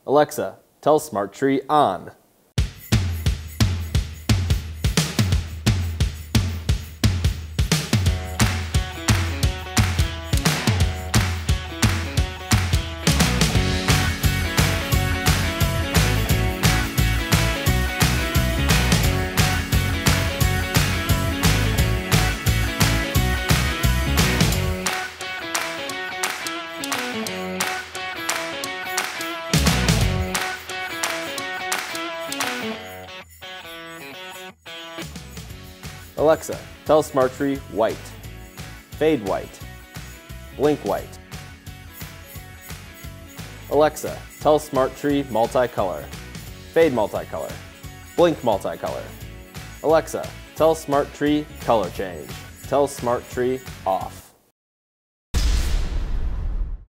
Alexa, tell Smart Tree on. Alexa, tell Smart Tree white, fade white, blink white. Alexa, tell Smart Tree multicolor, fade multicolor, blink multicolor. Alexa, tell Smart Tree color change. Tell Smart Tree off.